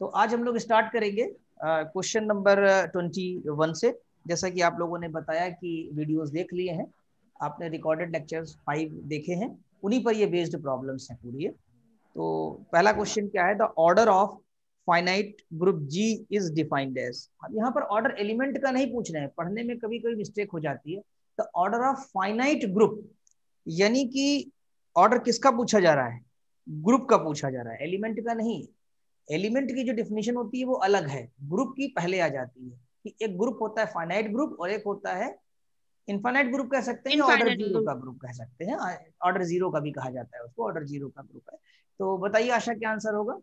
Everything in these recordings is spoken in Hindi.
तो आज हम लोग स्टार्ट करेंगे क्वेश्चन नंबर 21 से। जैसा कि आप लोगों ने बताया कि वीडियोस देख लिए हैं, आपने रिकॉर्डेड लेक्चर्स 5 देखे हैं, उन्हीं पर ये बेस्ड प्रॉब्लम्स हैं पूरी। तो पहला क्वेश्चन क्या है, the order of finite group G is defined as. अब यहाँ पर ऑर्डर एलिमेंट का नहीं पूछ रहे हैं, पढ़ने में कभी कभी मिस्टेक हो जाती है। The order of finite group यानी कि ऑर्डर किसका पूछा जा रहा है, ग्रुप का पूछा जा रहा है, एलिमेंट का नहीं। एलिमेंट की जो डिफिनेशन होती है वो अलग है, ग्रुप की पहले आ जाती है कि एक ग्रुप होता है फाइनाइट ग्रुप और एक होता है इनफाइनाइट ग्रुप कह सकते हैं, ऑर्डर जीरो का ग्रुप कह सकते हैं, ऑर्डर जीरो का भी कहा जाता है उसको, ऑर्डर जीरो का ग्रुप है। तो बताइए आशा क्या आंसर होगा?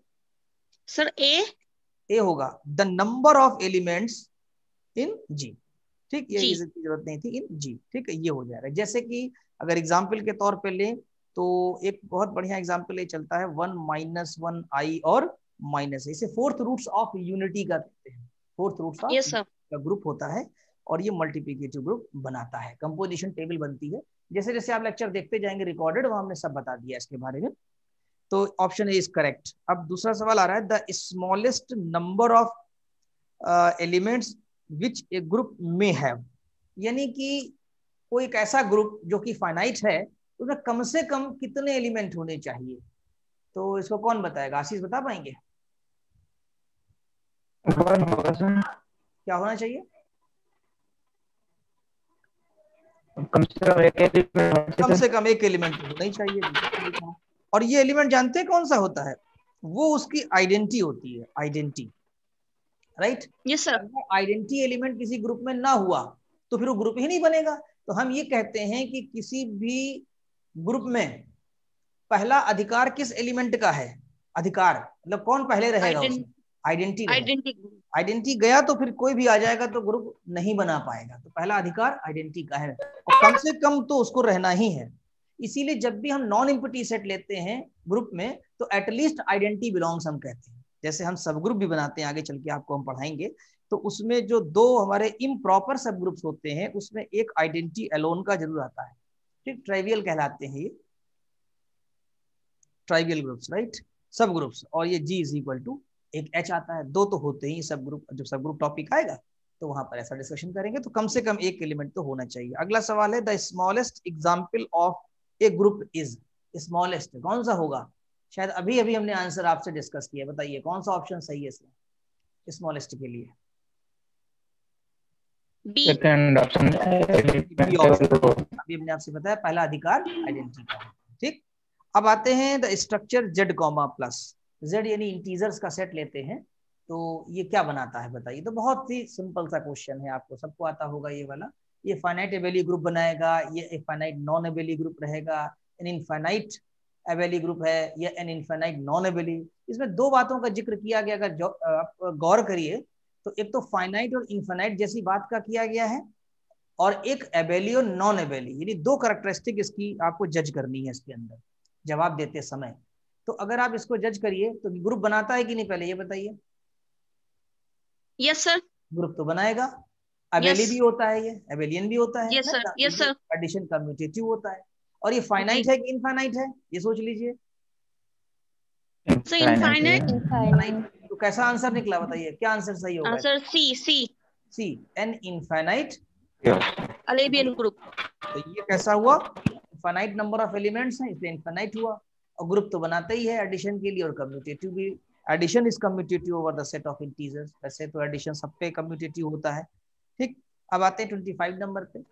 सर ए होगा the number of elements in G. ठीक, ये जी। की जरूरत नहीं थी, इन जी। ठीक है, ये हो जाएगा। जैसे कि अगर एग्जाम्पल के तौर पे लें तो एक बहुत बढ़िया एग्जाम्पल ये चलता है 1 - 1 i और माइनस, इसे फोर्थ रूट्स ऑफ यूनिटी का कहते हैं। Fourth roots of yes sir. का ग्रुप होता है और ये मल्टीप्लिकेटिव ग्रुप बनाता है, कंपोजिशन टेबल बनती है। जैसे जैसे आप लेक्चर देखते जाएंगे रिकॉर्डेड, वहां हमने सब बता दिया इसके बारे में। तो ऑप्शन ए इज करेक्ट। अब दूसरा सवाल आ रहा है, the smallest number of elements which A group में हैव, यानी कि कोई एक ऐसा ग्रुप जो कि फाइनाइट है, उसमें कम से कम कितने एलिमेंट होने चाहिए। तो इसको कौन बताएगा? आशीष बता पाएंगे क्या होना चाहिए? कम से कम एक एलिमेंट होना ही चाहिए। और ये एलिमेंट जानते हैं कौन सा होता है? वो उसकी आइडेंटिटी होती है, identity, right. Yes sir. Identity element किसी ग्रुप में ना हुआ तो फिर वो ग्रुप ही नहीं बनेगा। तो हम ये कहते हैं कि किसी भी ग्रुप में पहला अधिकार किस एलिमेंट का है? अधिकार मतलब कौन पहले रहेगा उसमें? आइडेंटिटी रहेगा। आइडेंटिटी। आइडेंटिटी गया तो फिर कोई भी आ जाएगा तो ग्रुप नहीं बना पाएगा। तो पहला अधिकार आइडेंटिटी का है और कम से कम तो उसको रहना ही है। इसीलिए जब भी हम नॉन एम्प्टी सेट लेते हैं ग्रुप में तो एटलीस्ट आइडेंटिटी बिलोंग्स हम कहते हैं। जैसे हम सब ग्रुप भी बनाते हैं, आगे चल के आपको हम पढ़ाएंगे, तो उसमें जो दो हमारे इम्प्रॉपर सब ग्रुप्स होते हैं उसमें एक आइडेंटिटी अलोन का जरूर आता है। ठीक, ट्राइवियल कहलाते हैं ये, ट्राइवियल ग्रुप्स, राइट, सब ग्रुप्स। और ये जी इज इक्वल टू एक एच आता है, दो तो होते ही सब ग्रुप। जब सब ग्रुप टॉपिक आएगा तो वहां पर ऐसा डिस्कशन करेंगे। तो कम से कम एक एलिमेंट तो होना चाहिए। अगला सवाल है, the smallest example of A group is. Smallest कौन सा होगा? शायद अभी अभी हमने आंसर आपसे डिस्कस किया, बताइए कौन सा ऑप्शन सही है इसमें स्मॉलेस्ट के लिए? बी। Second option. अभी हमने आपसे बताया पहला अधिकार आइडेंटिटी का है। ठीक, अब आते हैं the structure Z comma plus. Z यानी इंटीजर्स का सेट लेते हैं, तो ये क्या बनाता है बताइए। तो बहुत ही सिंपल सा क्वेश्चन है, आपको सबको आता होगा ये वाला। ये फाइनाइट एबेली ग्रुप बनाएगा, ये एक फाइनाइट नॉन एबेली ग्रुप रहेगा, एन इनफाइनाइट एबेली ग्रुप है, ये एन इनफाइनाइट नॉन एबेली। इसमें दो बातों का जिक्र किया गया, अगर आप गौर करिए तो एक तो फाइनाइट और इनफाइनाइट जैसी बात का किया गया है, और एक एबेली और नॉन एबेली, यानी दो कैरेक्टरिस्टिक इसकी आपको जज करनी है इसके अंदर जवाब देते समय। तो अगर आप इसको जज करिए तो ग्रुप बनाता है कि नहीं, पहले ये बताइए। Yes sir. ग्रुप तो बनाएगा, एबेली भी होता है, ये एबेलियन भी होता है यस सर। ना, यस सर। एडिशन कम्यूटेटिव होता है। और ये फाइनाइट है कि इनफाइनाइट है, ये सोच लीजिए। Sir infinite. तो कैसा आंसर निकला बताइए, क्या आंसर सही होगा? Answer C C. C, N infinite अलेबियन ग्रुप। तो ये कैसा हुआ? इनफाइनाइट नंबर ऑफ एलिमेंट्स हैं इसलिए इनफाइनाइट हुआ। और ग्रुप तो बनाता ही है एडिशन के लिए और कम्यूटेटिव भी। Addition is commutative over the set of integers, वैसे तो एडिशन सब पे कम्यूटेटिव होता है। ठीक, अब आते हैं 25 नंबर पे।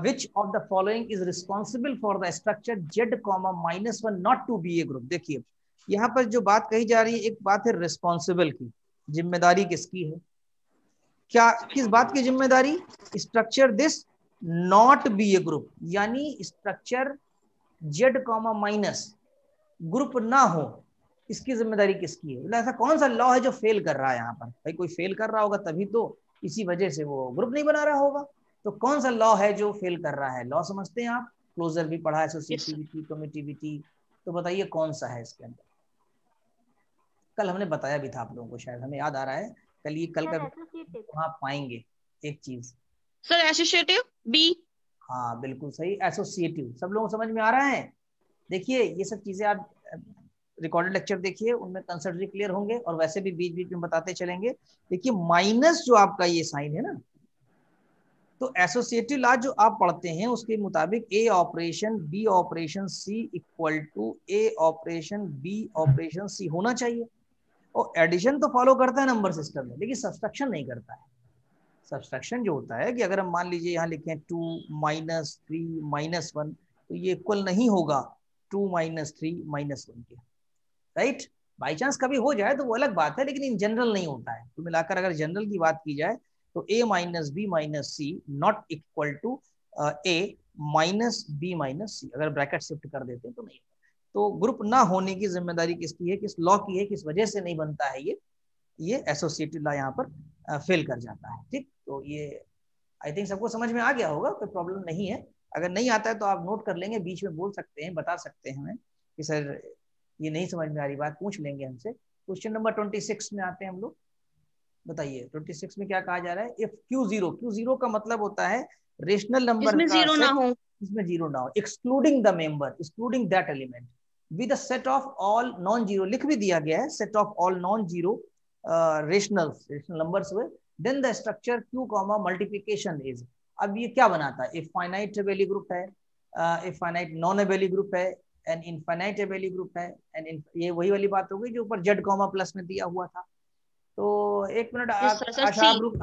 which of the following is responsible for the structure z -1 not to be a group। देखिए यहाँ पर जो बात कही जा रही है, एक बात है रिस्पॉन्सिबल की, जिम्मेदारी किसकी है? क्या, किस बात की जिम्मेदारी? Structure this not be a group, यानी structure Z comma minus group ना हो, इसकी जिम्मेदारी किसकी है? ऐसा कौन सा लॉ है जो फेल कर रहा है यहाँ पर? भाई कोई फेल कर रहा होगा तभी तो इसी वजह से वो ग्रुप नहीं बना रहा होगा। तो कौन सा लॉ है जो फेल कर रहा है? लॉ समझते हैं आप, क्लोजर भी पढ़ा, एसोसिएटिविटी, कम्यूटिविटी। तो बताइए कौन सा है इसके अंदर? कल हमने बताया भी था आप लोगों को, शायद हमें याद आ रहा है, कल ये कल का वहां पाएंगे एक चीज। Sir associative B. हाँ बिल्कुल सही, एसोसिएटिव। सब लोगों को समझ में आ रहा है? देखिए ये सब चीजें आप रिकॉर्डेड लेक्चर देखिए, उनमें कंसेप्ट भी क्लियर होंगे और वैसे भी बीच बीच में बताते चलेंगे। देखिए माइनस जो आपका ये साइन है ना, तो एसोसिएटिव लॉ जो आप पढ़ते हैं उसके मुताबिक A operation B operation C equal to A operation B operation C होना चाहिए। और एडिशन तो फॉलो करता है नंबर सिस्टम में, लेकिन सब्सट्रैक्शन नहीं करता है। सब्सट्रैक्शन जो होता है कि अगर हम मान लीजिए यहाँ लिखें 2 - 3 - 1, तो ये इक्वल नहीं होगा 2 - 3 - 1 के, राइट। बाई चांस कभी हो जाए तो वो अलग बात है, लेकिन इन जनरल नहीं होता है। तो मिलाकर अगर जनरल की बात की जाए तो a - b - c not equal to a - b - c, अगर ब्रैकेट शिफ्ट कर देते हैं तो नहीं। तो ग्रुप ना होने की जिम्मेदारी किसकी है, किस लॉ की है, किस वजह से नहीं बनता है ये एसोसिएटिव लॉ यहाँ पर फेल कर जाता है। ठीक, तो ये आई थिंक सबको समझ में आ गया होगा, कोई प्रॉब्लम नहीं है। अगर नहीं आता है तो आप नोट कर लेंगे, बीच में बोल सकते हैं, बता सकते हैं हमें कि सर ये नहीं समझ में आ रही बात, पूछ लेंगे हमसे। क्वेश्चन नंबर 26 में आते हैं हम लोग। बताइए 26 में क्या कहा जा रहा है। इफ Q0 का मतलब होता है रेशनल नंबर इसमें का जीरो ना सेट, हो। इसमें जीरो ना हो, excluding the member, excluding that element with a set of all non zero, लिख भी दिया गया है, set of all non zero rational numbers हुए, then the structure Q comma multiplication is. अब ये क्या बनाता है, इफ फाइनाइट एबेली ग्रुप है, if finite non abelian group है, एंड इनफाइनाइट एबेली ग्रुप है, एंड ये वही वाली बात हो गई जो ऊपर जेड कॉमा प्लस में दिया हुआ था। तो एक मिनट यस सर, सर आशा सी। आप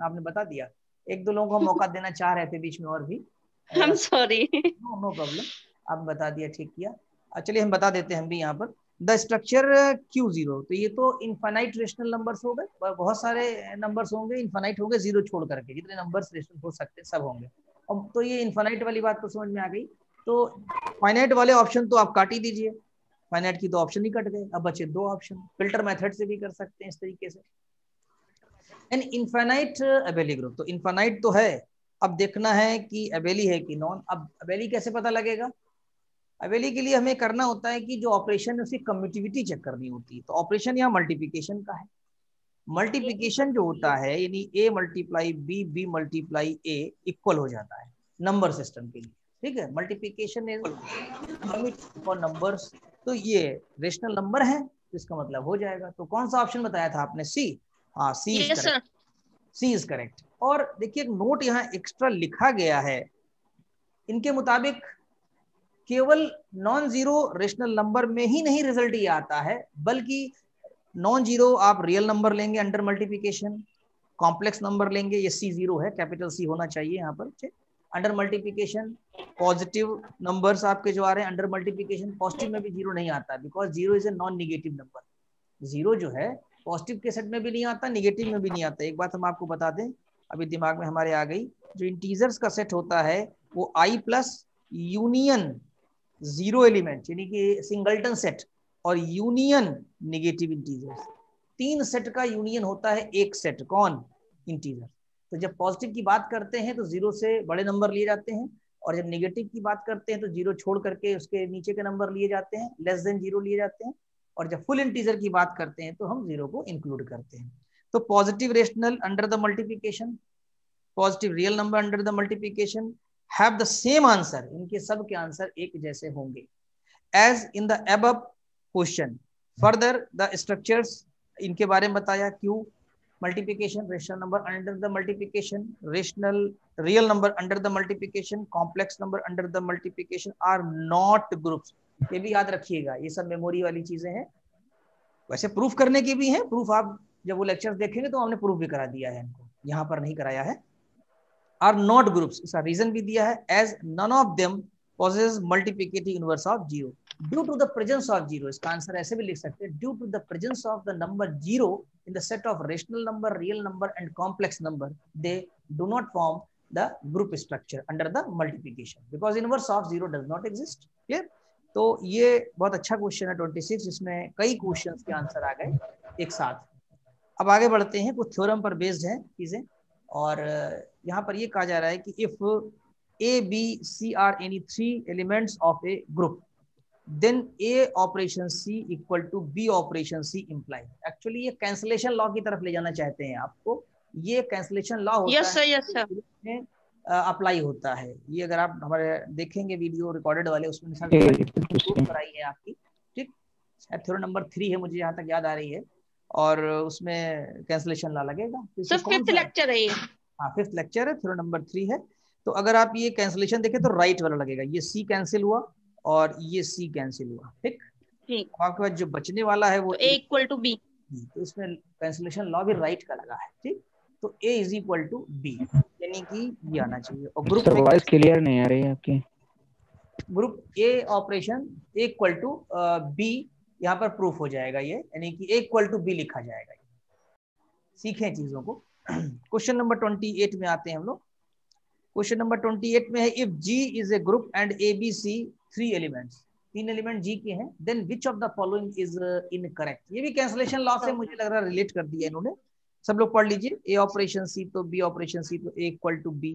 आपने बता दिया, एक दो लोगों को मौका देना चाह रहे थे बीच में और भी। I am sorry. No problem, आप बता दिया, ठीक किया। चलिए हम बता देते हैं हम भी यहाँ पर। द स्ट्रक्चर Q0, तो ये तो इनफाइनाइट रेशनल नंबर्स हो गए, बहुत सारे नंबर्स होंगे, इनफाइनाइट होंगे, जीरो छोड़ करके जितने नंबर्स रेशनल हो सकते हैं सब होंगे। अब तो ये इनफाइनाइट वाली बात तो समझ में आ गई। तो फाइनाइट वाले ऑप्शन तो आप काट ही दीजिए, फाइनाइट की तो ऑप्शन ही कट गए, अब बचे दो ऑप्शन। फिल्टर मेथड से भी कर सकते हैं इस तरीके से। एन इनफाइनाइट एबेली ग्रुप, तो इनफाइनाइट तो है, अब देखना है कि एबेली है कि नॉन। अब एबेली कैसे पता लगेगा, एबेली के लिए हमें करना होता है कि जो ऑपरेशन है उसकी कम्यूटिविटी चेक करनी होती है। तो ऑपरेशन यहाँ मल्टीप्लिकेशन का है, मल्टीप्लिकेशन जो होता है यानी a × b, b × a equal हो जाता है नंबर सिस्टम के लिए। ठीक है, multiplication is unit for numbers. तो ये रेशनल नंबर है, तो इसका मतलब हो जाएगा। तो कौन सा ऑप्शन बताया था आपने, सी। हाँ, C is yes sir. Correct, C is correct. और देखिए एक नोट यहाँ एक्स्ट्रा लिखा गया है, इनके मुताबिक केवल नॉन जीरो रेशनल नंबर में ही नहीं रिजल्ट ये आता है, बल्कि नॉन जीरो आप रियल नंबर लेंगे अंडर मल्टीप्लिकेशन, कॉम्प्लेक्स नंबर लेंगे, ये C0 है, कैपिटल सी होना चाहिए यहाँ पर, अंडर मल्टीप्लिकेशन। पॉजिटिव नंबर्स आपके जो आ रहे हैं अंडर मल्टीप्लिकेशन, पॉजिटिव में भी जीरो नहीं आता, because zero is a non negative number. Zero जो है पॉजिटिव के सेट में भी नहीं आता, निगेटिव में भी नहीं आता। एक बात हम आपको बता दें, अभी दिमाग में हमारे आ गई, जो इंटीजर्स का सेट होता है वो I plus union zero element यानी कि सिंगलटन सेट और यूनियन निगेटिव इंटीजर्स, तीन सेट का यूनियन होता है एक सेट, कौन, इंटीजर। तो जब पॉजिटिव की बात करते हैं तो जीरो से बड़े नंबर लिए जाते हैं, और जब नेगेटिव की बात करते हैं तो जीरो छोड़ करके उसके नीचे के नंबर लिए जाते हैं, लेस देन जीरो लिए जाते हैं, और जब फुल इंटीजर की बात करते हैं तो हम जीरो को इंक्लूड करते हैं। तो positive rational under the multiplication, positive real number under the multiplication have the same answer, इनके सब के आंसर एक जैसे होंगे as in the above question. Further the structures, इनके बारे में बताया, Q multiplication, rational number under the multiplication, rational real number under the multiplication, complex number under the multiplication are not groups. ये भी याद रखिएगा, ये सब मेमोरी वाली चीजें हैं, वैसे प्रूफ करने की भी है। प्रूफ आप जब वो लेक्चर्स देखेंगे तो हमने प्रूफ भी करा दिया है इनको, यहाँ पर नहीं कराया है। आर नॉट ग्रुप्स, इसका रीजन भी दिया है, as none of them possesses multiplicative inverse of 0 due to the presence of 0। इसका आंसर ऐसे भी लिख सकते हैं, due to the presence of the number 0 in the set of rational number, real number and complex number, they do not form the group structure under the multiplication because inverse of 0 does not exist। clear? तो ये बहुत अच्छा क्वेश्चन है 26, इसमें कई क्वेश्चंस के आंसर आ गए एक साथ। अब आगे बढ़ते हैं, कुछ थ्योरम पर बेस्ड है चीजें, और यहाँ पर ये कहा जा रहा है कि if A, B, C are any three elements of a group, then A operation C equal to B operation C imply। Actually ये कैंसलेशन लॉ की तरफ ले जाना चाहते हैं आपको, ये कैंसलेशन लॉ होता यस सर, यस सर। है, अप्लाई होता है ये। अगर आप हमारे देखेंगे वीडियो रिकॉर्डेड वाले, उसमें कराई है आपकी। ठीक, थ्योरम नंबर 3 है, मुझे यहाँ तक याद आ रही है, और उसमें कैंसलेशन लॉ लगेगा। सर फिफ्थ लेक्चर है ये। हाँ, 5th लेक्चर है, थ्योरम नंबर 3 है। तो अगर आप ये कैंसलेशन देखें तो राइट वाला लगेगा, ये सी कैंसिल हुआ और ये सी कैंसिल हुआ, ठीक। आपके पास जो बचने वाला है वो A इक्वल टू बी, तो इसमें कैंसलेशन लॉ भी राइट का लगा है, ठीक। तो A is equal to B, यानी कि ये आना चाहिए। और ग्रुप में वॉइस क्लियर नहीं आ रही है आपकी। Group A operation A equal to B यहाँ पर प्रूफ हो जाएगा ये, यानी कि A इक्वल टू बी लिखा जाएगा। सीखें चीजों को। क्वेश्चन नंबर 28 में आते हैं हम लोग। क्वेश्चन नंबर 28 में है, if G is a group and ABC 3 elements, 3 element G के हैं, then which of the following is incorrect. ये भी कैंसलेशन लॉ से मुझे लग रहा है रिलेट कर दिया इन्होंने। सब लोग पढ़ लीजिए, A ऑपरेशन C तो B ऑपरेशन C तो A इक्वल टू B।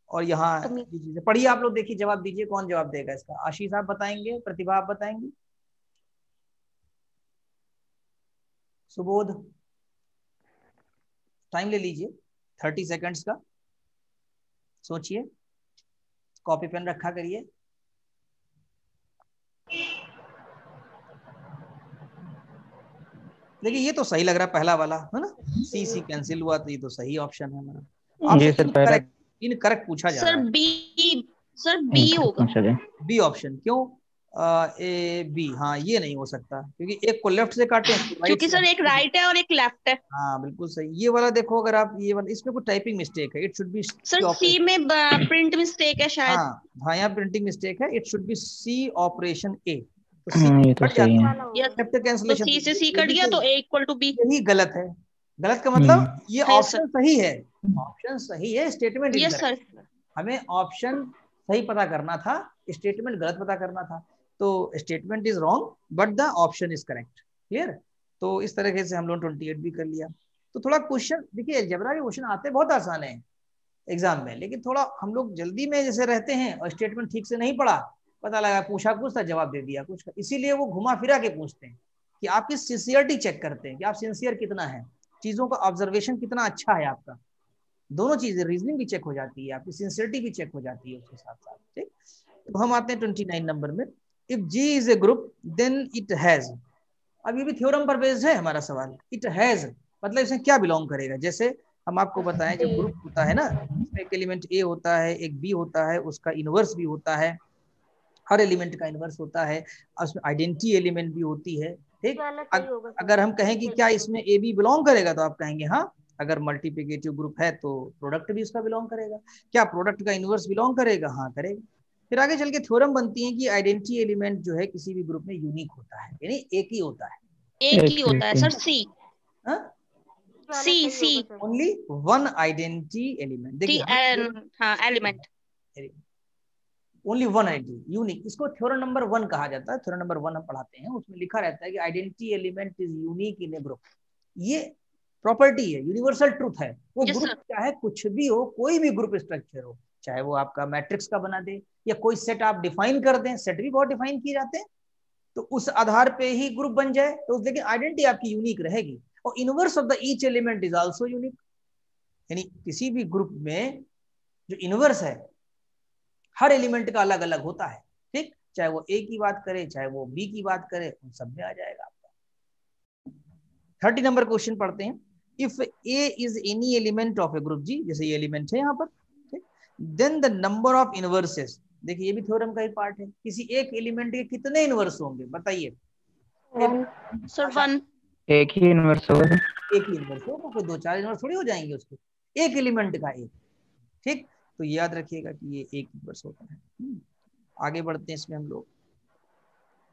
और यहाँ चीजें पढ़िए आप लोग, देखिए जवाब दीजिए, कौन जवाब देगा इसका। आशीष आप बताएंगे, प्रतिभा आप बताएंगे, सुबोध। टाइम ले लीजिए 30 सेकंड्स का, सोचिए, कॉपी पेन रखा करिए। देखिए ये तो सही लग रहा है पहला वाला, है ना, सी कैंसिल हुआ, तो ये तो सही ऑप्शन है हमारा। जी सर, पहला इनकरेक्ट पूछा जा रहा है। सर बी होगा, बी ऑप्शन। क्यों ए बी? हाँ, ये नहीं हो सकता, क्योंकि एक को लेफ्ट से काटे, क्योंकि सर एक राइट है और एक लेफ्ट है। हाँ बिल्कुल सही। ये वाला देखो, अगर आप ये वाला, इसमें कोई टाइपिंग मिस्टेक है, it should be sir C में प्रिंट मिस्टेक है शायद। हाँ यहाँ प्रिंटिंग मिस्टेक है, it should be C operation A. तो ये तो सही है। कैंसलेशन तो सी से सी कट गया, तो ए इक्वल टू बी। यही गलत है। गलत का मतलब ये ऑप्शन सही है, ऑप्शन सही है, स्टेटमेंट यस सर। हमें ऑप्शन सही पता करना था, स्टेटमेंट गलत पता करना था। तो statement is wrong but the option is correct. Clear? तो इस तरीके से हम लोग 28 भी कर लिया। तो थोड़ा क्वेश्चन देखिए, अलजेब्रा के क्वेश्चन आते बहुत आसान है एग्जाम में, लेकिन थोड़ा हम लोग जल्दी में जैसे रहते हैं और स्टेटमेंट ठीक से नहीं पढ़ा, पता लगा पूछा कुछ था जवाब दे दिया कुछ, इसीलिए वो घुमा फिरा के पूछते हैं कि आपकी सिंसियरिटी चेक करते हैं कि आप सिंसियर कितना है, चीजों का ऑब्जर्वेशन कितना अच्छा है आपका। दोनों चीजें, रीजनिंग भी चेक हो जाती है, आपकी सिंसियरिटी भी चेक हो जाती है उसके साथ साथ, ठीक। तो हम आते हैं 29 नंबर में। If G is a group then it has, अब ये भी थ्योरम पर बेस्ड है हमारा सवाल। इट हैज मतलब इसमें क्या बिलोंग करेगा। जैसे हम आपको बताएं, जब ग्रुप होता है ना, इसमें एक एलिमेंट A होता है, एक B होता है, उसका इनवर्स भी होता है, हर एलिमेंट का इनवर्स होता है, उसमें आइडेंटिटी एलिमेंट भी होती है, ठीक। अगर हम कहें कि क्या इसमें AB बिलोंग करेगा, तो आप कहेंगे हाँ। अगर मल्टीप्लिकेटिव ग्रुप है तो प्रोडक्ट भी उसका बिलोंग करेगा। क्या प्रोडक्ट का इनवर्स बिलोंग करेगा? हाँ करेगा। फिर आगे चल के थ्योरम बनती है कि आइडेंटिटी एलिमेंट जो है किसी भी ग्रुप में यूनिक होता है, यानी एक ही होता है। एक ही होता है सर, सी। सी ओनली वन आइडेंटिटी एलिमेंट। देखिए हाँ, element only one identity unique, इसको थ्योरम नंबर 1 कहा जाता है। थ्योरम नंबर 1 हम पढ़ाते हैं, उसमें लिखा रहता है कि identity element is unique in a group. ये प्रॉपर्टी है, यूनिवर्सल ट्रूथ है। वो ग्रुप चाहे कुछ भी हो, कोई भी ग्रुप स्ट्रक्चर हो, चाहे वो आपका मैट्रिक्स का बना दे या कोई सेट आप डिफाइन कर दें, सेट भी बहुत डिफाइन किए जाते हैं, तो उस आधार पे ही ग्रुप बन जाए, तो लेकिन आइडेंटिटी आपकी यूनिक रहेगी। और inverse of the each element is also unique, यानी किसी भी ग्रुप में जो इनवर्स है हर एलिमेंट का अलग अलग होता है, ठीक। चाहे वो A की बात करे, चाहे वो B की बात करे, उन सब में आ जाएगा आपका। 30 नंबर क्वेश्चन पढ़ते हैं। If A is any element of A group G, जैसे ये एलिमेंट है यहाँ पर, ठीक, then the number of inverses, देखिए ये भी थ्योरम का ही पार्ट है, किसी एक एलिमेंट के कितने इनवर्स होंगे बताइए। सर 1, एक ही इनवर्स होगा। एक ही इनवर्स होगा, कोई 2-4 इनवर्स थोड़ी हो जाएंगे उसके, एक एलिमेंट का एक, ठीक। तो याद रखिएगा कि ये एक इनवर्स होता है। आगे बढ़ते हैं इसमें हम लोग।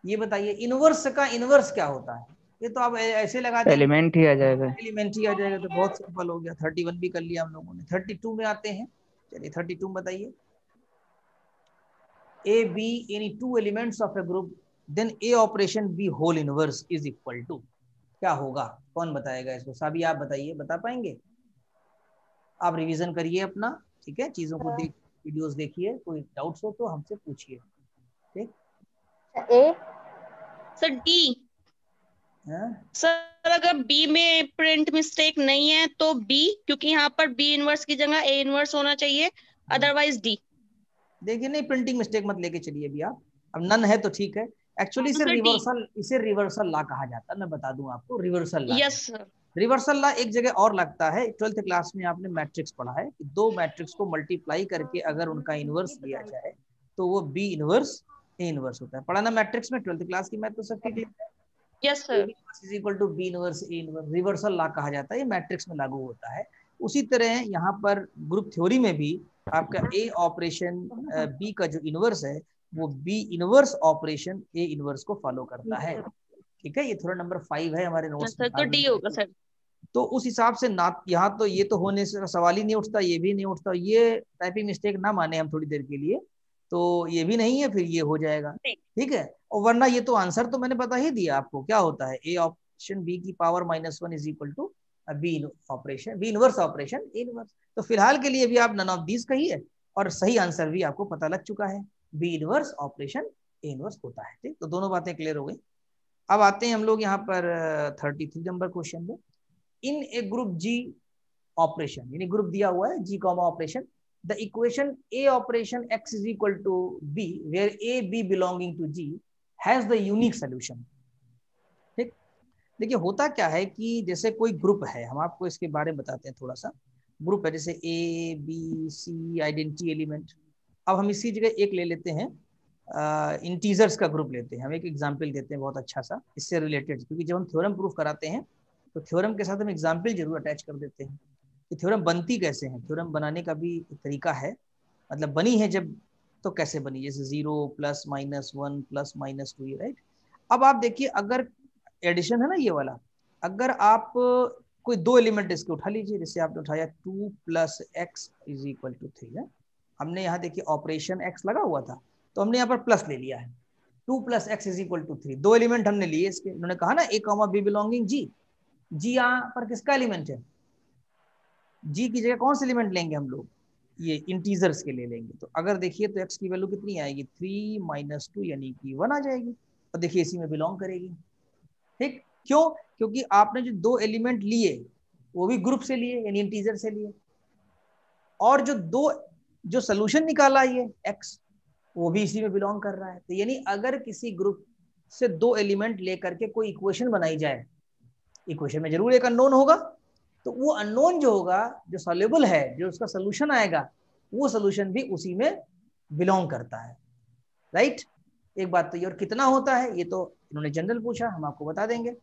ये बताइए इनवर्स का इनवर्स क्या होता है। ये तो आप ऐसे लगा दें, एलिमेंट ही आ जाएगा। एलिमेंट ही आ जाएगा, तो बहुत सिंपल हो गया। 31 भी कर लिया हम लोगों ने। 32 में आते हैं, चलिए 32 बताइए। A B any two elements of a group, then A operation B whole inverse is equal to, क्या होगा? कौन बताएगा इसको? सभी आप बताइए, बता पाएंगे? आप रिवीजन करिए अपना, ठीक है, चीजों को देख, वीडियोस देखिए, कोई डाउट्स हो तो हमसे पूछिए, ठीक। A सर D, सर अगर B में प्रिंट मिस्टेक नहीं है तो B, क्योंकि यहाँ पर B इनवर्स की जगह A इनवर्स होना चाहिए, अदरवाइज D। देखिए नहीं, प्रिंटिंग मिस्टेक मत लेके चलिए अभी आप, अब नन है तो ठीक है, एक्चुअली इसे रिवर्सल लॉ कहा जाता है, मैं बता दूं आपको reversal law. Yes sir. Reversal law एक जगह और लगता है, 12th क्लास में आपने मैट्रिक्स पढ़ा है कि दो मैट्रिक्स को मल्टीप्लाई करके अगर उनका इनवर्स लिया जाए तो वो बी इनवर्स ए इनवर्स होता है। पढ़ा ना मैट्रिक्स में 12th क्लास की मैथ तो सबकी क्लियर है। Yes sir. Is equal to B inverse A inverse, reversal law कहा जाता है, ये मैट्रिक्स में लागू होता है। उसी तरह यहाँ पर ग्रुप थ्योरी में भी आपका ए ऑपरेशन बी का जो इनवर्स है वो B inverse operation A inverse को फॉलो करता है। ठीक है, ये थोड़ा नंबर 5 है हमारे नोट्स सर, तो डी होगा सर। तो उस हिसाब से ना यहाँ तो ये तो होने से सवाल ही नहीं उठता, ये भी नहीं उठता, ये टाइपिंग मिस्टेक ना माने हम थोड़ी देर के लिए, तो ये भी नहीं है, फिर ये हो जाएगा। ठीक है, और वरना ये तो आंसर तो मैंने बता ही दिया आपको, क्या होता है ए ऑपरेशन बी की power -1 is equal to B operation B inverse operation A inverse. तो फिलहाल के लिए भी आप नन ऑफ दीज कहिए और सही आंसर भी आपको पता लग चुका है, B inverse operation A inverse होता है। ठीक, तो दोनों बातें क्लियर हो गई। अब आते हैं हम लोग यहाँ पर 33 नंबर क्वेश्चन में। In a group G operation, यानी ग्रुप दिया हुआ है G comma operation, the equation A operation x is equal to B where A B belonging to G has the unique solution. ठीक, देखिए होता क्या है कि जैसे कोई ग्रुप है, हम आपको इसके बारे में बताते हैं थोड़ा सा। ग्रुप है जैसे A B C identity element. अब हम इसी जगह एक ले लेते हैं, इंटीजर्स का ग्रुप लेते हैं। हम एक एग्जाम्पल देते हैं बहुत अच्छा सा इससे रिलेटेड, क्योंकि जब हम थ्योरम प्रूफ कराते हैं तो थ्योरम के साथ हम एग्जाम्पल जरूर अटैच कर देते हैं कि थ्योरम बनती कैसे है। थ्योरम बनाने का भी एक तरीका है, मतलब बनी है जब तो कैसे बनी, जैसे 0 + -1 + -2, राइट। अब आप देखिए, अगर एडिशन है ना ये वाला, अगर आप कोई दो एलिमेंट इसके उठा लीजिए, जैसे आपने उठाया 2 + x = 3 है। हमने यहाँ देखिए ऑपरेशन x लगा हुआ था तो हमने यहाँ पर प्लस ले लिया है, 2 + x = 3। दो एलिमेंट हमने लिए इसके, उन्होंने कहा ना a, b बिलोंगिंग जी। जी यहाँ पर किसका एलिमेंट है, जी की जगह कौन सा एलिमेंट लेंगे हम लोग, ये इंटीजर्स के लिए लेंगे। तो अगर देखिए तो x की वैल्यू कितनी आएगी, 3 - 2 यानी कि 1 आ जाएगी, और देखिए इसी में बिलोंग करेगी। ठीक, क्यों, क्योंकि आपने जो दो एलिमेंट लिए वो भी ग्रुप से लिए यानी इंटीजर से लिए, और जो सोल्यूशन निकाला ये x वो भी इसी में बिलोंग कर रहा है। तो यानी अगर किसी ग्रुप से दो एलिमेंट लेकर के कोई इक्वेशन बनाई जाए, इक्वेशन में जरूर एक अननोन होगा, तो वो अननोन जो होगा, जो सॉल्युबल है, जो उसका सोल्यूशन आएगा, वो सोल्यूशन भी उसी में बिलोंग करता है, राइट। एक बात तो ये, और कितना होता है ये तो इन्होंने जनरल पूछा, हम आपको बता देंगे।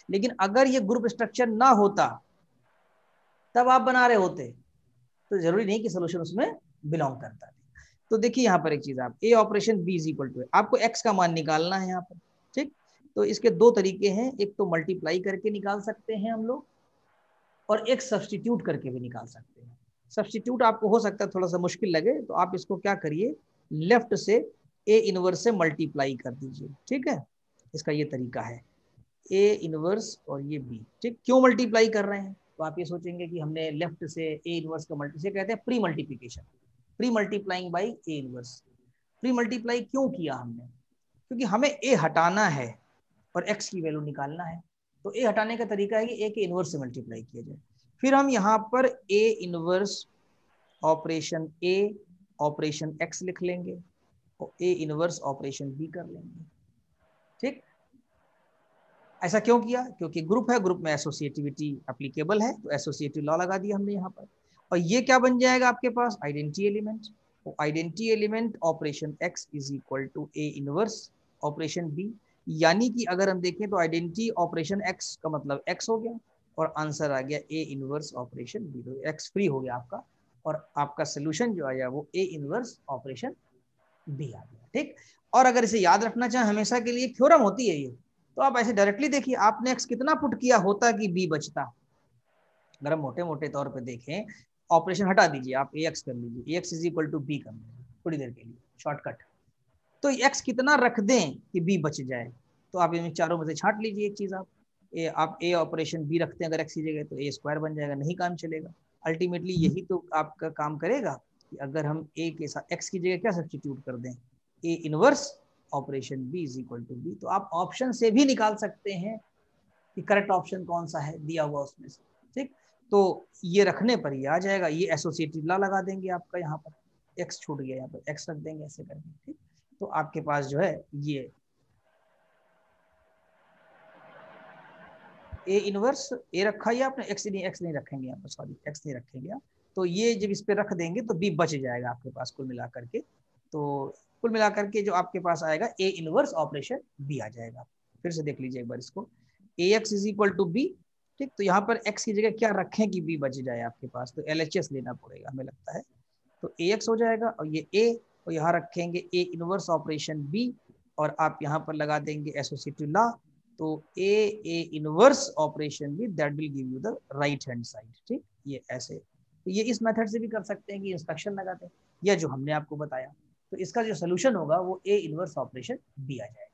लेकिन अगर ये ग्रुप स्ट्रक्चर ना होता तब आप बना रहे होते तो जरूरी नहीं कि सोल्यूशन उसमें बिलोंग करता है। तो देखिए यहाँ पर एक चीज, आप ए ऑपरेशन बी = है, आपको एक्स का मान निकालना है यहाँ पर। ठीक, तो इसके दो तरीके हैं, एक तो मल्टीप्लाई करके निकाल सकते हैं हम लोग, और एक सब्स्टिट्यूट करके भी निकाल सकते हैं। सब्स्टिट्यूट आपको हो सकता है थोड़ा सा मुश्किल लगे, तो आप इसको क्या करिए, लेफ्ट से ए इनवर्स से मल्टीप्लाई कर दीजिए। ठीक है, इसका ये तरीका है, ए इनवर्स और ये बी। ठीक, क्यों मल्टीप्लाई कर रहे हैं, तो आप ये सोचेंगे कि हमने लेफ्ट से ए इनवर्स का मल्टीप्लाई, कहते हैं pre multiplication, pre multiplying by A inverse. Pre multiply क्यों किया हमने, क्योंकि हमें ए हटाना है और एक्स की वैल्यू निकालना है। तो ए हटाने का तरीका है कि ए के इनवर्स से मल्टीप्लाई किया जाए। फिर हम यहाँ पर ए इनवर्स ऑपरेशन ए ऑपरेशन एक्स लिख लेंगे और ए इनवर्स ऑपरेशन बी कर लेंगे। ठीक, ऐसा क्यों किया, क्योंकि ग्रुप है, ग्रुप में एसोसिएटिविटी एप्लीकेबल है, तो एसोसिएटिव लॉ लगा दिया हमने यहाँ पर। और ये क्या बन जाएगा आपके पास, आइडेंटिटी एलिमेंट। तो identity element operation X = A inverse operation B, यानी कि अगर हम देखें तो आइडेंटिटी ऑपरेशन एक्स का मतलब एक्स हो गया, और आंसर आ गया ए इनवर्स ऑपरेशन बी। तो एक्स फ्री हो गया आपका, और आपका सोल्यूशन जो आया वो ए इनवर्स ऑपरेशन बी आ गया। ठीक, और अगर इसे याद रखना चाहें हमेशा के लिए, थ्योरम होती है ये, तो आप ऐसे डायरेक्टली देखिए, आपने एक्स कितना पुट किया होता कि बी बचता। अगर हम मोटे मोटे तौर पे देखें, ऑपरेशन हटा दीजिए, आप ए एक्स कर लीजिए, ए एक्स = बी कर लीजिए थोड़ी देर के लिए शॉर्टकट। तो एक्स कितना रख दें कि बी बच जाए, तो आप इन चारों में से छांट लीजिए एक चीज। आप ए ऑपरेशन बी रखते हैं अगर एक्स की जगह, तो ए स्क्वायर बन जाएगा, नहीं काम चलेगा। अल्टीमेटली यही तो आपका काम करेगा कि अगर हम ए के साथ एक्स की जगह क्या सब्स्टिट्यूट कर दें, A inverse operation B = B. तो आप ऑप्शन से भी निकाल सकते हैं कि करेक्ट ऑप्शन कौन सा है दिया हुआ उसमें से। ठीक, तो ये रखने पर ये आ जाएगा, ये एसोसिएटिव लॉ लगा देंगे आपका, यहाँ पर एक्स छूट गया, यहाँ पर एक्स रख देंगे ऐसे करके। ठीक, तो आपके पास जो है ये ए इनवर्स ए रखा है आपने, एक्स नहीं रखेंगे यहाँ पर, सॉरी एक्स नहीं रखेंगे आप, तो ये जब इस पे रख देंगे तो बी बच जाएगा आपके पास कुल मिलाकर के। तो कुल मिलाकर के जो आपके पास आएगा ए इनवर्स ऑपरेशन बी आ जाएगा। फिर से देख लीजिए एक बार इसको, A X is equal to B, ठीक। तो यहाँ पर एक्स की जगह क्या रखें कि बी बच जाए आपके पास, तो LHS लेना पड़ेगा हमें लगता है। तो ए एक्स हो जाएगा और ये ए, और यहाँ रखेंगे ए इनवर्स ऑपरेशन बी, और आप यहाँ पर लगा देंगे एसोसिएटिव लॉ, तो A inverse operation B that will give you the right hand side, ठीक। ये ऐसे, तो ये इस मेथड से भी कर सकते हैं कि इंस्ट्रक्शन लगाते हैं, या जो हमने आपको बताया। तो इसका जो सोल्यूशन होगा वो ए इनवर्स ऑपरेशन बी आ जाएगा।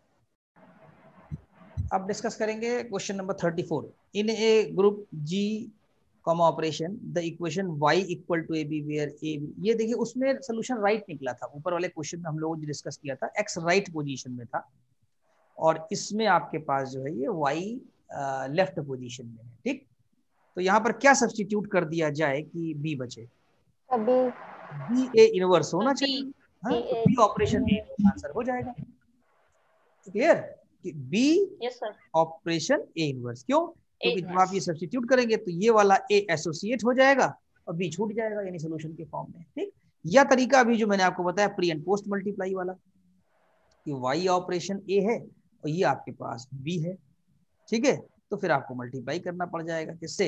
अब डिस्कस करेंगे question number 34। In a group G comma operation the equation y equal to A B where A, ये देखिए उसमें सोल्यूशन राइट निकला था। ऊपर वाले क्वेश्चन में हम लोगों ने डिस्कस किया था x राइट पोजीशन में था, और इसमें आपके पास जो है ये y लेफ्ट पोजीशन में है, ठीक। तो यहाँ पर क्या सब्स्टिट्यूट कर दिया जाए कि b बचे, बी ए इनवर्स होना चाहिए, हाँ, तो बी ऑपरेशन आंसर हो जाएगा। क्लियर कि बी ऑपरेशन ए इनवर्स, क्यों? क्योंकि जब आप ये सब्स्टिट्यूट करेंगे तो ये वाला ए एसोसिएट हो जाएगा और बी छूट जाएगा, यानी सोल्यूशन के फॉर्म में, ठीक। या तरीका अभी जो मैंने आपको बताया प्री एंड पोस्ट मल्टीप्लाई वाला, कि y ऑपरेशन ए है और ये आपके पास b है, ठीक है। तो फिर आपको मल्टीप्लाई करना पड़ जाएगा किससे,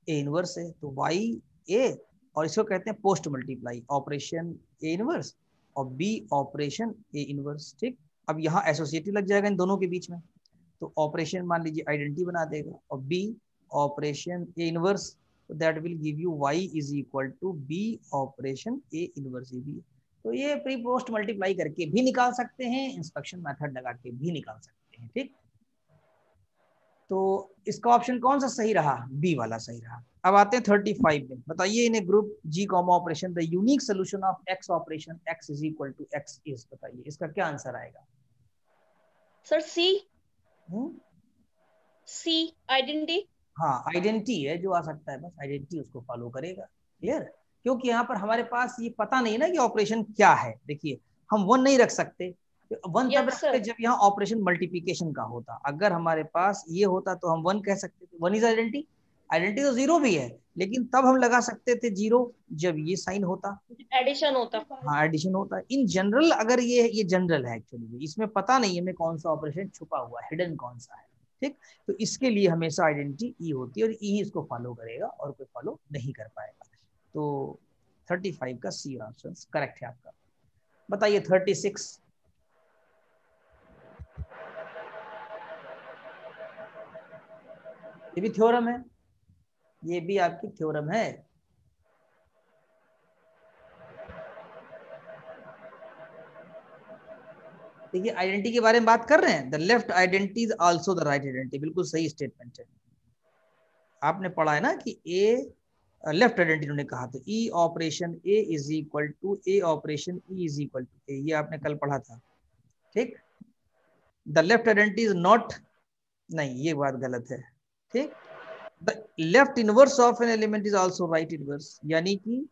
ए इनवर्स है, तो y ए, और इसको कहते हैं post multiply, operation A inverse और b ऑपरेशन ए इनवर्स, ठीक। अब यहाँ एसोसिएटिव लग जाएगा इन दोनों के बीच में, तो ऑपरेशन मान लीजिए आइडेंटिटी बना देगा, और b operation A inverse, that will give you y is equal to b operation A inverse A B. तो ये प्री पोस्ट मल्टीप्लाई करके भी निकाल सकते हैं, इंस्ट्रक्शन मेथड लगा के भी निकाल सकते हैं, ठीक। तो इसका ऑप्शन कौन सा सही रहा, बी वाला सही रहा। अब आते हैं 35 में, बताइए in a group G comma operation the unique solution of X operation X is equal to X is, बताइए इसका क्या आंसर आएगा। सर सी आइडेंटिटी, हाँ आइडेंटिटी है जो आ सकता है, बस आइडेंटिटी उसको फॉलो करेगा। क्लियर, क्योंकि यहाँ पर हमारे पास ये पता नहीं है ना कि ऑपरेशन क्या है। देखिए हम 1 नहीं रख सकते, 1 तब रखते जब यहाँ ऑपरेशन मल्टीप्लिकेशन का होता। अगर हमारे पास ये होता तो हम 1 कह सकते थे, 1 इज आइडेंटिटी, आइडेंटिटी तो 0 भी है, लेकिन तब हम लगा सकते थे 0 जब ये साइन होता, एडिशन होता। हाँ एडिशन होता। इन जनरल अगर ये जनरल है एक्चुअली, इसमें पता नहीं है हमें कौन सा ऑपरेशन छुपा हुआ है, हिडन कौन सा है, ठीक। तो इसके लिए हमेशा आइडेंटिटी ई होती है, और ई इसको फॉलो करेगा और कोई फॉलो नहीं कर पाएगा। तो 35 का सी ऑप्शन करेक्ट है आपका। बताइए 36, ये भी थ्योरम है, ये भी आपकी थ्योरम है। देखिए आइडेंटिटी के बारे में बात कर रहे हैं, the left identity is also the right identity, बिल्कुल सही स्टेटमेंट है। आपने पढ़ा है ना कि ए लेफ्ट आइडेंटिटी ने कहा, तो E operation A is equal to A operation E is equal to A, ये आपने कल पढ़ा था, ठीक। The left identity is not, नहीं ये बात गलत है, ठीक। The left inverse of an element is also right inverse, यानी कि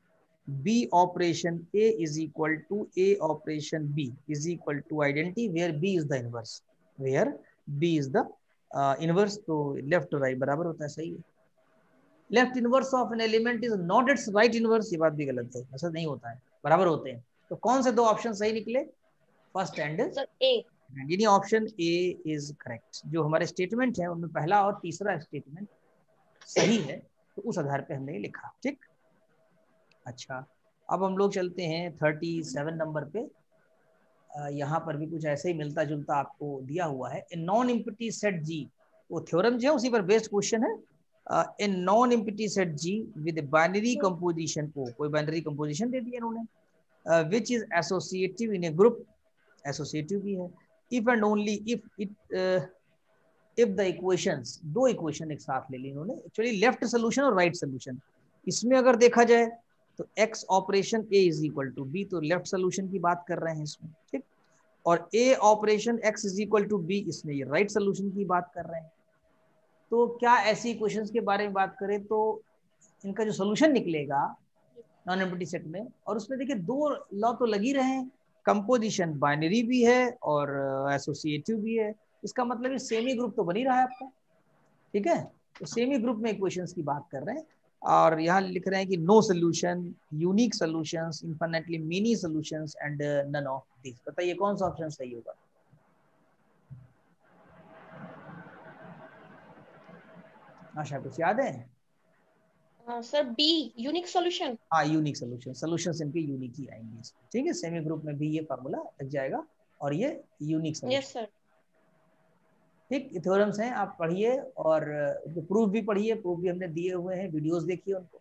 B operation A is equal to A operation B is equal to identity where B is the inverse, where B is the inverse, तो left to right बराबर होता है, सही है। Left inverse of an element is not it's right inverse, ये बात भी गलत है, ऐसा नहीं होता है, बराबर होते हैं। तो कौन से 2 ऑप्शन सही निकले, फर्स्ट एंड ए, यानी ऑप्शन ए इज करेक्ट। जो हमारे स्टेटमेंट है उनमें पहला और तीसरा स्टेटमेंट सही है, तो उस आधार पे हमने लिखा, ठीक। अच्छा अब हम लोग चलते हैं 37 नंबर पे। यहाँ पर भी कुछ ऐसे ही मिलता जुलता आपको दिया हुआ है। A non empty set G, वो थ्योरम जो है उसी पर बेस्ड क्वेश्चन है। A non empty set G with binary composition को, कोई बाइनरी कंपोजिशन दे दिया इन्होंने, which is associative in a group, associative भी है, if and only if the equations, 2 equation एक साथ ले ली इन्होंने, एक्चुअली लेफ्ट सोल्यूशन और राइट सोल्यूशन। इसमें अगर देखा जाए तो x operation a is equal to b, तो लेफ्ट सोल्यूशन की बात कर रहे हैं इसमें, ठीक। और a operation x is equal to b, इसमें ये राइट सोल्यूशन की बात कर रहे हैं। तो क्या ऐसी इक्वेशंस के बारे में बात करें तो इनका जो सोल्यूशन निकलेगा नॉन एम्प्टी सेट में, और उसमें देखिए 2 लॉ तो लग ही रहे हैं, कंपोजिशन बाइनरी भी है और एसोसिएटिव भी है। इसका मतलब ये सेमी ग्रुप तो बन ही रहा है आपका, ठीक है। तो सेमी ग्रुप में इक्वेशंस की बात कर रहे हैं और यहाँ लिख रहे हैं कि no solution, unique solutions, infinitely many solutions and none of this. बताइए कौन सा ऑप्शन सही होगा? आशा कुछ याद है? Sir B, unique solution. हाँ, यूनिक सॉल्यूशन, सॉल्यूशंस इनके यूनिक ही आएंगे, ठीक है। सेमी ग्रुप में भी ये फार्मूला लग जाएगा और ये यूनिक सॉल्यूशन। Yes sir. ठीक, थ्योरम्स हैं, आप पढ़िए और प्रूफ भी पढ़िए, प्रूफ भी हमने दिए हुए हैं, वीडियोस देखिए उनको।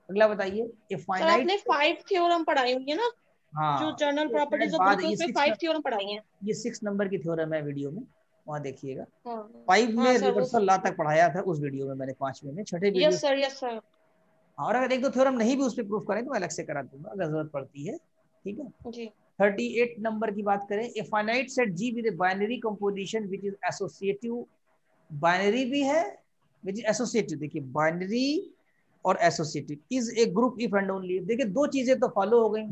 अगला बताइए, ए सर आपने 5 थ्योरम पढ़ाई होंगी ना? हाँ, जो जनरल प्रॉपर्टीज ऑफ बाद ग्रुप, उसमें 5 थ्योरम पढ़ाई हैं। ये 6 नंबर की थ्योरम है वीडियो में, वहाँ देखिएगा। हाँ 5 में सर, रिवर्सल लॉ तक पढ़ाया था उस वीडियो में मैंने, 5वें में, छठे video. Yes sir, yes sir. और अगर 1-2 थ्योरम नहीं भी उस पर प्रूफ करें तो मैं अलग से करा दूंगा अगर जरूरत पड़ती है, ठीक है जी। 38 नंबर की बात करें, a finite set G with binary composition which is associative. Binary भी है व्हिच इज एसोसिएटिव। देखिए बाइनरी और associative is a group if and only. देखिए दो चीजें तो फॉलो हो गई,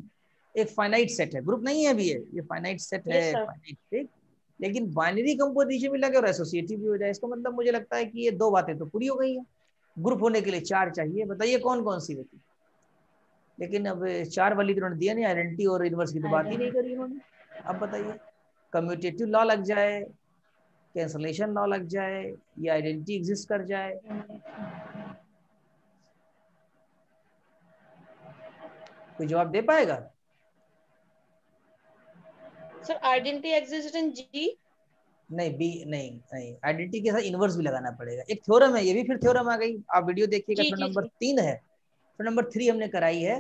एक फाइनाइट सेट है, ग्रुप नहीं है अभी ये फाइनाइट सेट है, फाइनाइट, ठीक, लेकिन बाइनरी कंपोजिशन भी लगे और एसोसिएटिव भी हो जाए, इसका मतलब मुझे लगता है कि ये दो बातें तो पूरी हो गई है। ग्रुप होने के लिए 4 चाहिए, बताइए कौन कौन सी होती? लेकिन अब 4 वाली तो उन्होंने दिया नहीं, आइडेंटिटी और इनवर्स की तो बात ही नहीं करी उन्होंने। अब बताइए, कम्यूटेटिव लॉ लग जाए, कैंसलेशन लॉ लग जाए, या आइडेंटिटी एग्जिस्ट कर जाए? कोई जवाब दे पाएगा? सर आइडेंटिटी एग्जिस्ट इन जी। नहीं, बी नहीं, नहीं आइडेंटिटी के साथ इनवर्स भी लगाना पड़ेगा। एक थ्योरम है, ये भी फिर थ्योरम आ गई, आप वीडियो देखिएगा। फिर नंबर 3 है, फिर नंबर 3 हमने कराई है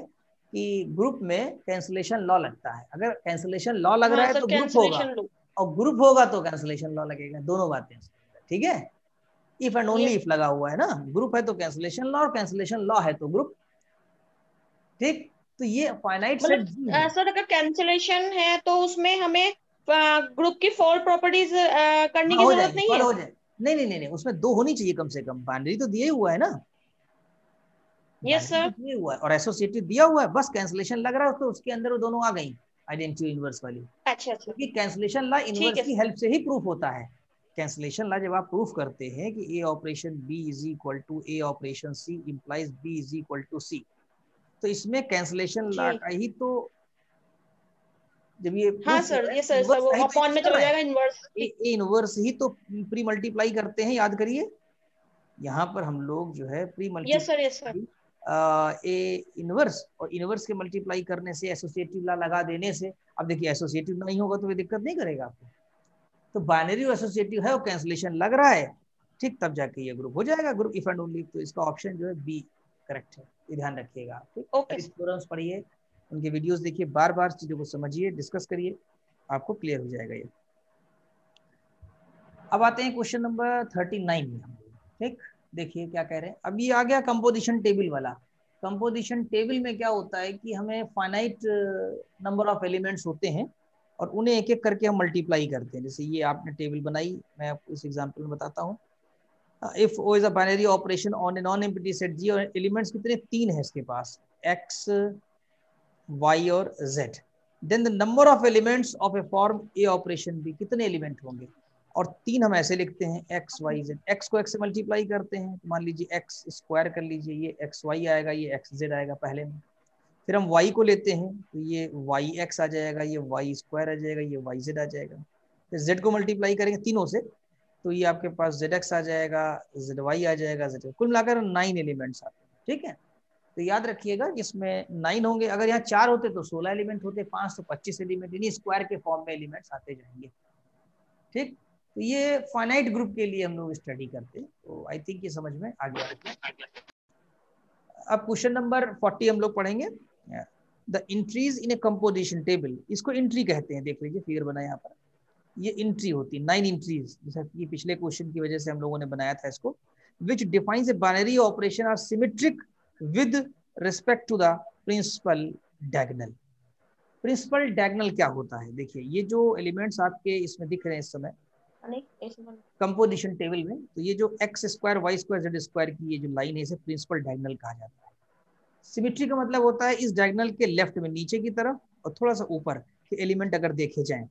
कि ग्रुप में कैंसलेशन लॉ लगता है। अगर कैंसलेशन लॉ लग रहा है तो ग्रुप होगा, और ग्रुप होगा तो कैंसलेशन लॉ लगेगा, दोनों बातें, ठीक है। इफ एंड ओनली इफ लगा हुआ है ना, ग्रुप है तो कैंसलेशन लॉ, और कैंसलेशन लॉ है तो ग्रुप, ठीक। तो ये फाइनाइट सेट जी है। सर अगर कैंसिलेशन है तो उसमें हमें ग्रुप की 4 प्रॉपर्टीज करने की जरूरत नहीं है? हो जाए, नहीं नहीं नहीं, उसमें 2 होनी चाहिए कम से कम। बाइनरी तो दिया हुआ है ना, यस सर, दिया हुआ है, और एसोसिएटिव दिया हुआ है, बस कैंसलेशन लग रहा है तो उसके अंदर वो दोनों आ गई, आइडेंटिटी इनवर्स वाली। अच्छा अच्छा, क्योंकि कैंसलेशन लॉ इनवर्स की हेल्प से ही प्रूफ होता है। कैंसलेशन लॉ जब आप प्रूफ करते हैं कि A operation B is equal to A operation C implies B is equal to C, तो इसमें कैंसलेशन लॉ का ही तो, जब ये हाँ सर, ये सर वो अपॉन में चला जाएगा इनवर्स। ए इनवर्स ही तो प्री मल्टीप्लाई करते हैं, याद करिए। यहाँ पर हम लोग जो है प्री मल्टीप्लाई ए इनवर्स, और इनवर्स के मल्टीप्लाई करने से, एसोसिएटिव लॉ लगा देने से, अब देखिए एसोसिएटिव नहीं होगा तो ये दिक्कत नहीं करेगा आपको। तो बाइनरी और एसोसिएटिव है और कैंसलेशन लग रहा है, ठीक, तब जाके ये ग्रुप हो जाएगा, ग्रुप इफ एंड ओनली। तो इसका ऑप्शन जो है बी करेक्ट है, ये ध्यान रखिएगा आप, ठीक। थ्योरम्स पढ़िए, उनके वीडियोस देखिए, बार बार चीजों को समझिए, डिस्कस करिए, आपको क्लियर हो जाएगा ये। अब आते हैं क्वेश्चन नंबर 39 में, ठीक। देखिए क्या कह रहे हैं, अब ये आ गया कंपोजिशन टेबल वाला। कंपोजिशन टेबल में क्या होता है कि हमें फाइनाइट नंबर ऑफ एलिमेंट्स होते हैं और उन्हें एक एक करके हम मल्टीप्लाई करते हैं। जैसे ये आपने टेबल बनाई, मैं आपको इस एग्जांपल में बताता हूँ। If O is a binary operation on a non empty set G, और एलिमेंट्स कितने, 3 है इसके पास, x, y और z। Then the number of elements of A form A operation B, कितने एलिमेंट होंगे? और 3 हम ऐसे लिखते हैं, x y z। x को x से मल्टीप्लाई करते हैं, तो मान लीजिए x स्क्वायर कर लीजिए, ये x y आएगा, ये x z आएगा पहले में। फिर हम y को लेते हैं, तो ये y x आ जाएगा, ये y स्क्वायर आ जाएगा, ये y z आ जाएगा। फिर z को मल्टीप्लाई करेंगे तीनों से, तो ये आपके पास zx आ जाएगा, zy आ जाएगा, z, कुल मिलाकर 9 एलिमेंट्स आते हैं, ठीक है। तो याद रखिएगा इसमें 9 होंगे, अगर यहाँ 4 होते तो 16 एलिमेंट होते, 5 तो 25 एलिमेंट, यानी स्क्वायर के फॉर्म में एलिमेंट्स आते जाएंगे, ठीक। तो ये फाइनाइट ग्रुप के लिए हम लोग स्टडी करते हैं, तो आई थिंक ये समझ में आ गया। अब क्वेश्चन नंबर 40 हम लोग पढ़ेंगे, the entries in A composition table. इसको एंट्री कहते हैं, देख लीजिए फिगर बना यहाँ पर, ये एंट्री होती है, 9 एंट्रीज, जैसा कि पिछले क्वेश्चन की वजह से हम लोगों ने बनाया था इसको। Which defines a binary operation are symmetric with respect to the principal diagonal. Principal diagonal क्या होता है? देखिए ये जो एलिमेंट्स आपके इसमें दिख रहे हैं इस समय कंपोजिशन टेबल में, तो ये जो X square Y square Z square की ये जो लाइन है, इसे प्रिंसिपल डायगोनल कहा जाता है। सिमेट्री का मतलब होता है इस डायगोनल के लेफ्ट में नीचे की तरफ और थोड़ा सा ऊपर के एलिमेंट अगर देखे जाएं,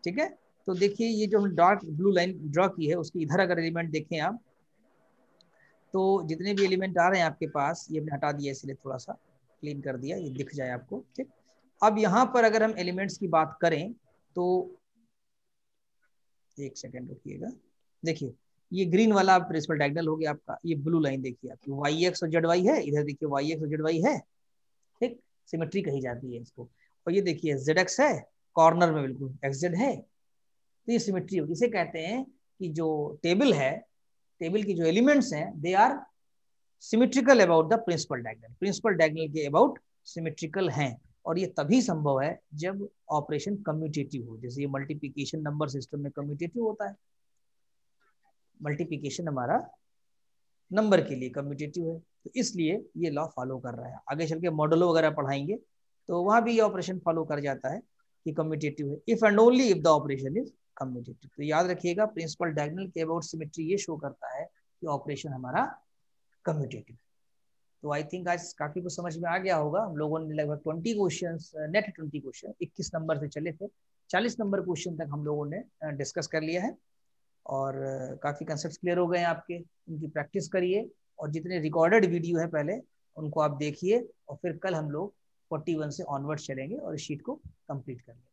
ठीक है, तो देखिए ये जो हम डार्क ब्लू लाइन ड्रॉ की है उसके इधर अगर एलिमेंट देखें आप, तो जितने भी एलिमेंट आ रहे हैं आपके पास, ये हमने हटा दिया इसलिए थोड़ा सा क्लीन कर दिया, ये दिख जाए आपको, ठीक। अब यहाँ पर अगर हम एलिमेंट्स की बात करें तो एक सेकेंड रुकिएगा, देखिए ये ग्रीन वाला प्रिंसिपल डायगोनल हो गया आपका, ये ब्लू लाइन देखिए आपकी वाई एक्स और जेड वाई है, इधर देखिए वाई एक्स और जेड वाई है, ठीक, सिमेट्री कही जाती है इसको। और ये देखिए जेड एक्स है कॉर्नर में बिल्कुल, एक्स जेड है, तो ये सिमेट्री होगी। इसे कहते हैं कि जो टेबल है, टेबल की जो एलिमेंट्स हैं they are symmetrical about the principal diagonal, principal diagonal के अबाउट सिमेट्रिकल हैं। और ये तभी संभव है जब ऑपरेशन कम्यूटेटिव हो, जैसे ये मल्टीप्लिकेशन नंबर सिस्टम में कम्यूटेटिव होता है, मल्टीप्लिकेशन हमारा नंबर के लिए कम्यूटेटिव है, तो इसलिए ये लॉ फॉलो कर रहा है। आगे चल के मॉडलो वगैरह पढ़ाएंगे तो वहां भी ये ऑपरेशन फॉलो कर जाता है कि कम्यूटेटिव है, if and only if the operation is commutative. तो याद रखिएगा प्रिंसिपल डायगोनल के अबाउट सिमेट्री ये शो करता है कि ऑपरेशन हमारा कम्यूटेटिव। तो आई थिंक आज काफी कुछ समझ में आ गया होगा। हम लोगों ने लगभग 20 क्वेश्चंस, नेट 20 क्वेश्चन 21 नंबर से चले थे, 40 नंबर क्वेश्चन तक हम लोगों ने डिस्कस कर लिया है और काफी कंसेप्ट क्लियर हो गए हैं आपके, उनकी प्रैक्टिस करिए और जितने रिकॉर्डेड वीडियो है पहले उनको आप देखिए और फिर कल हम लोग 41 से ऑनवर्ड चलेंगे और इस शीट को कंप्लीट करेंगे।